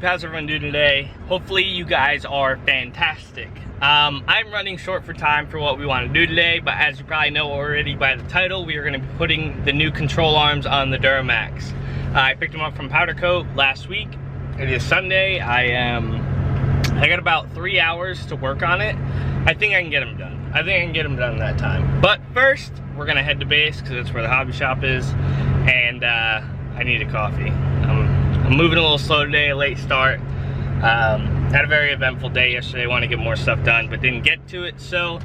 how's everyone doing today? Hopefully you guys are fantastic. I'm running short for time for what we want to do today, but as you probably know already by the title, we are going to be putting the new control arms on the Duramax. I picked them up from Powder Coat last week. It is Sunday. I got about 3 hours to work on it. I think I can get them done. I think I can get them done in that time. But first, we're gonna head to base because that's where the hobby shop is, and I need a coffee. I'm moving a little slow today, a late start. Had a very eventful day yesterday. Want to get more stuff done, but didn't get to it. So,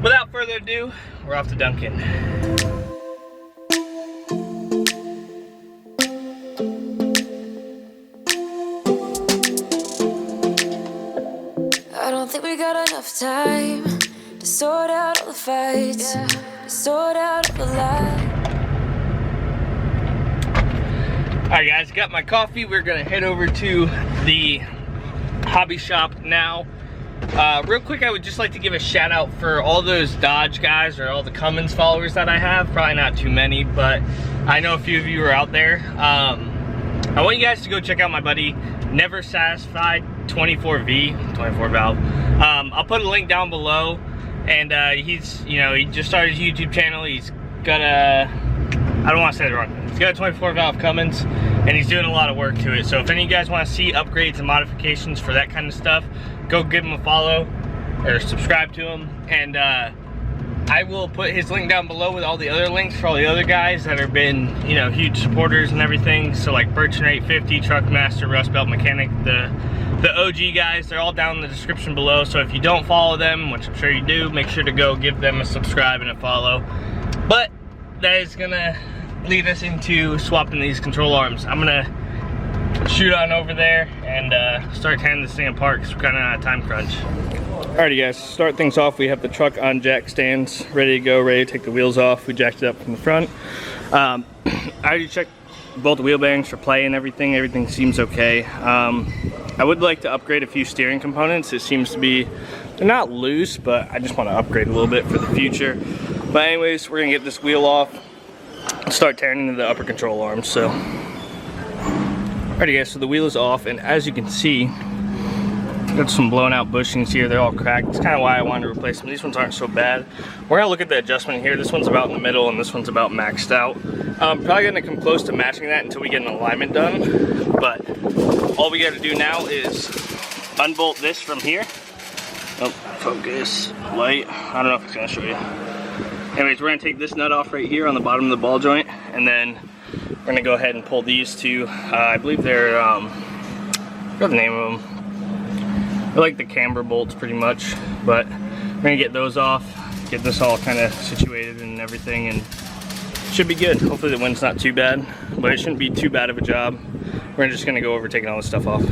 without further ado, we're off to Duncan. I don't think we got enough time to sort out all the fights, to sort out all the lies. Alright guys, got my coffee. We're gonna head over to the hobby shop now. Real quick, I would just like to give a shout out for all those Dodge guys or all the Cummins followers that I have. Probably not too many, but I know a few of you are out there. I want you guys to go check out my buddy Never Satisfied 24V, 24 valve. I'll put a link down below, and he just started his YouTube channel. He's got a, I don't want to say it wrong, he's got a 24 valve Cummins, and he's doing a lot of work to it. So if any of you guys want to see upgrades and modifications for that kind of stuff, go give him a follow or subscribe to him, and I will put his link down below with all the other links for all the other guys that have been, huge supporters and everything. So like Birch and 850, Truckmaster, Rustbelt Mechanic, the OG guys, they're all down in the description below. So if you don't follow them, which I'm sure you do, make sure to go give them a subscribe and a follow. But that is gonna lead us into swapping these control arms. I'm gonna shoot on over there and start tearing this thing apart because we're kind of on a time crunch. Alrighty guys, to start things off, we have the truck on jack stands, ready to go, ready to take the wheels off. We jacked it up from the front. I already checked both the wheel bearings for play and everything. Everything seems okay. I would like to upgrade a few steering components. It seems to be, they're not loose, but I just want to upgrade a little bit for the future. But anyways, we're gonna get this wheel off and start tearing into the upper control arms. So, alrighty guys, so the wheel is off, and as you can see, got some blown out bushings here. They're all cracked. It's kind of why I wanted to replace them. These ones aren't so bad. We're gonna look at the adjustment here. This one's about in the middle, and this one's about maxed out. Probably gonna come close to matching that until we get an alignment done. But all we gotta do now is unbolt this from here. Oh, focus, light. I don't know if it's gonna show you. Anyways, we're gonna take this nut off right here on the bottom of the ball joint, and then we're gonna go ahead and pull these two. I believe they're, I forgot the name of them. They're like the camber bolts pretty much, but we're gonna get those off, get this all kind of situated and everything, and it should be good. Hopefully the wind's not too bad, but it shouldn't be too bad of a job. We're just gonna go over taking all this stuff off.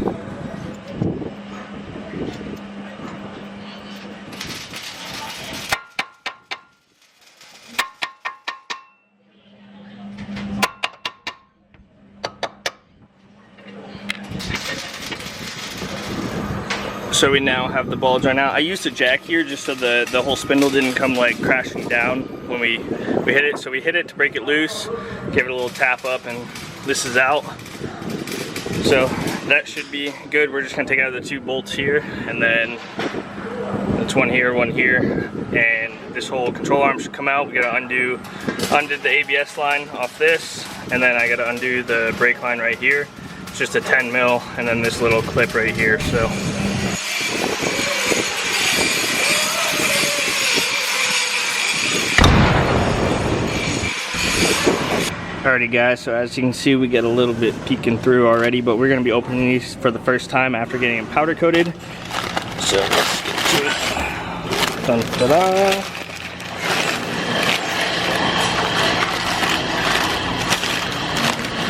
So we now have the ball joint out. I used a jack here just so the whole spindle didn't come like crashing down when we hit it. So we hit it to break it loose, give it a little tap up, and this is out. So that should be good. We're just gonna take out the two bolts here, and then it's one here, and this whole control arm should come out. We gotta undo the ABS line off this, and then I gotta undo the brake line right here. It's just a 10 mil, and then this little clip right here. So. Alrighty guys, so as you can see, we get a little bit peeking through already, but we're going to be opening these for the first time after getting them powder coated. So let's get to it. Dun, ta-da.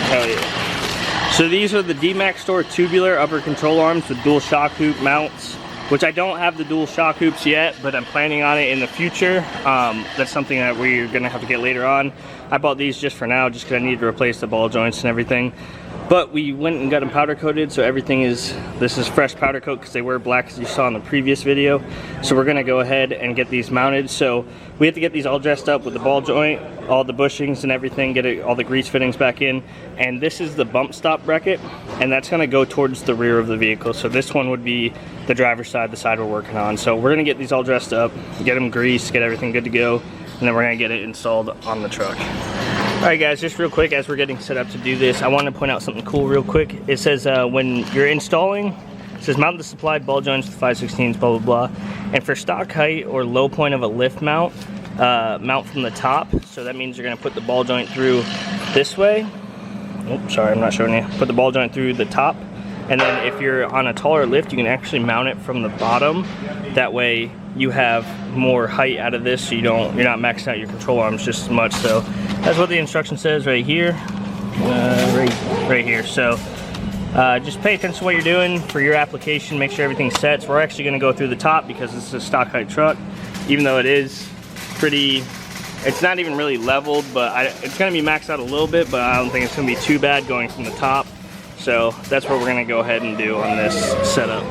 Hell yeah. So these are the dmax store tubular upper control arms with dual shock hoop mounts, which I don't have the dual shock hoops yet, but I'm planning on it in the future. That's something that we're going to have to get later on. I bought these just for now, just because I needed to replace the ball joints and everything. But we went and got them powder coated, so everything is, this is fresh powder coat because they were black as you saw in the previous video. So we're gonna go ahead and get these mounted. So we have to get these all dressed up with the ball joint, all the bushings and everything, get it, all the grease fittings back in. And this is the bump stop bracket, and that's gonna go towards the rear of the vehicle. So this one would be the driver's side, the side we're working on. So we're gonna get these all dressed up, get them greased, get everything good to go, and then we're gonna get it installed on the truck. Alright guys, just real quick as we're getting set up to do this, I want to point out something cool real quick. It says when you're installing, it says mount the supplied ball joints with 5/16, blah blah blah. And for stock height or low point of a lift mount, mount from the top. So that means you're going to put the ball joint through this way. Oops, sorry, I'm not showing you. Put the ball joint through the top. And then if you're on a taller lift, you can actually mount it from the bottom. That way you have more height out of this, so you're not maxing out your control arms just as much. So that's what the instruction says right here, right here. So just pay attention to what you're doing for your application. Make sure everything's set. So we're actually going to go through the top because this is a stock height truck, even though it is pretty. It's not even really leveled, but it's going to be maxed out a little bit. But I don't think it's going to be too bad going from the top. So that's what we're going to go ahead and do on this setup.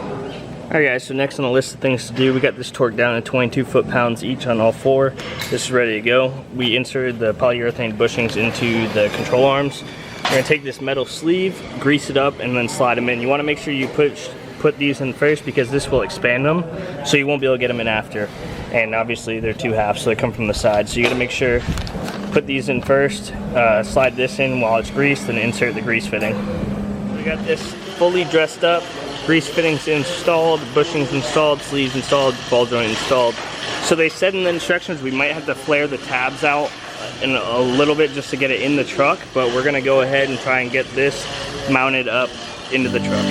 Alright guys, so next on the list of things to do, we got this torqued down to 22 foot-pounds each on all four. This is ready to go. We inserted the polyurethane bushings into the control arms. We're going to take this metal sleeve, grease it up, and then slide them in. You want to make sure you put these in first because this will expand them, so you won't be able to get them in after. And obviously they're two halves, so they come from the side. So you got to make sure, put these in first, slide this in while it's greased, and insert the grease fitting. We got this fully dressed up. Grease fittings installed, bushings installed, sleeves installed, ball joint installed. So they said in the instructions we might have to flare the tabs out in a little bit just to get it in the truck, but we're gonna go ahead and try and get this mounted up into the truck.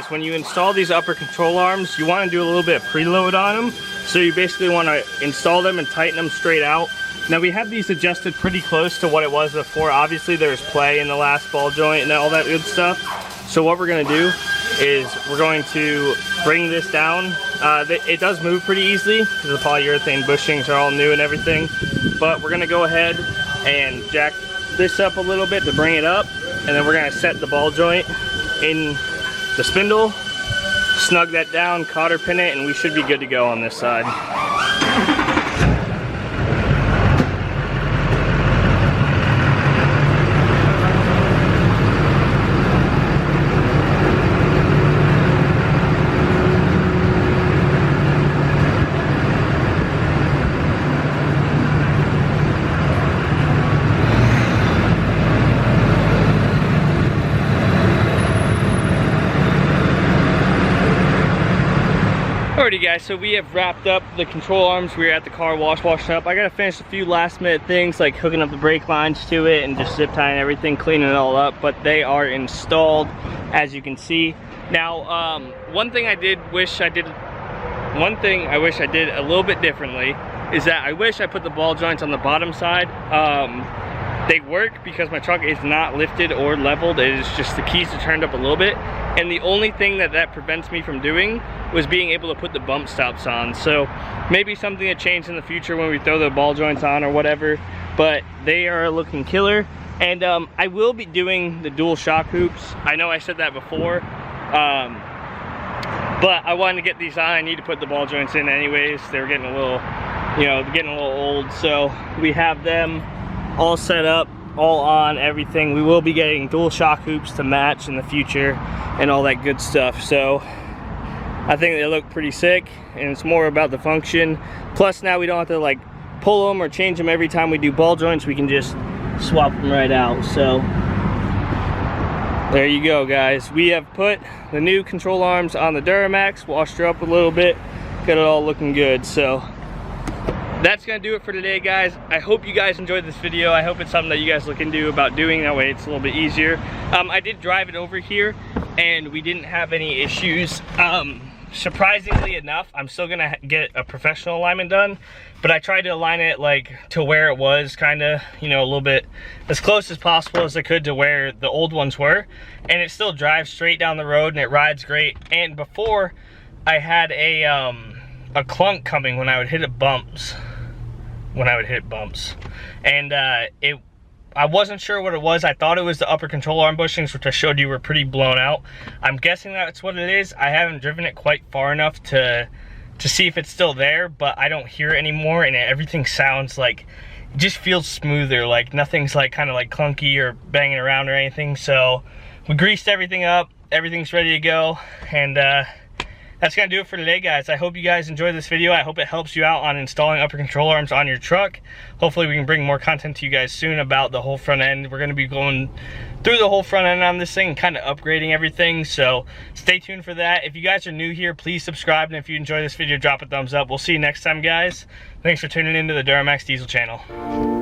When you install these upper control arms, you want to do a little bit of preload on them. So you basically want to install them and tighten them straight out. Now we have these adjusted pretty close to what it was before. Obviously there's play in the last ball joint and all that good stuff. So what we're going to do is we're going to bring this down. It does move pretty easily because the polyurethane bushings are all new and everything. But we're going to go ahead and jack this up a little bit to bring it up. And then we're going to set the ball joint in the spindle, snug that down, cotter pin it, and we should be good to go on this side. Alrighty guys, so we have wrapped up the control arms. We were at the car wash, washing up. I gotta finish a few last minute things like hooking up the brake lines to it and just zip tying everything, cleaning it all up, but they are installed as you can see. Now, one thing I wish I did a little bit differently is that I wish I put the ball joints on the bottom side. They work because my truck is not lifted or leveled. It is just the keys are turned up a little bit. And the only thing that prevents me from doing was being able to put the bump stops on. So maybe something to change in the future when we throw the ball joints on or whatever. But they are looking killer. And I will be doing the dual shock hoops. I know I said that before. But I wanted to get these on. I need to put the ball joints in anyways. They were getting a little, you know, getting a little old. So we have them all set up, all on, everything. We will be getting dual shock hoops to match in the future and all that good stuff. So I think they look pretty sick, and it's more about the function. Plus now we don't have to like pull them or change them every time we do ball joints. We can just swap them right out. So there you go, guys. We have put the new control arms on the Duramax, washed her up a little bit, got it all looking good. So that's gonna do it for today, guys. I hope you guys enjoyed this video. I hope it's something that you guys look into about doing. That way it's a little bit easier. I did drive it over here and we didn't have any issues. Surprisingly enough, I'm still gonna get a professional alignment done, but I tried to align it like to where it was, kind of, you know, a little bit as close as possible as I could to where the old ones were, and it still drives straight down the road and it rides great. And before, I had a clunk coming when I would hit bumps. And I wasn't sure what it was. I thought it was the upper control arm bushings, which I showed you were pretty blown out. I'm guessing that's what it is. I haven't driven it quite far enough to see if it's still there, but I don't hear it anymore, and everything sounds like, it just feels smoother, like nothing's like kind of like clunky or banging around or anything. So we greased everything up, everything's ready to go, and that's gonna do it for today, guys. I hope you guys enjoyed this video. I hope it helps you out on installing upper control arms on your truck. Hopefully we can bring more content to you guys soon about the whole front end. We're gonna be going through the whole front end on this thing, kind of upgrading everything. So stay tuned for that. If you guys are new here, please subscribe. And if you enjoy this video, drop a thumbs up. We'll see you next time, guys. Thanks for tuning into the Duramax Diesel channel.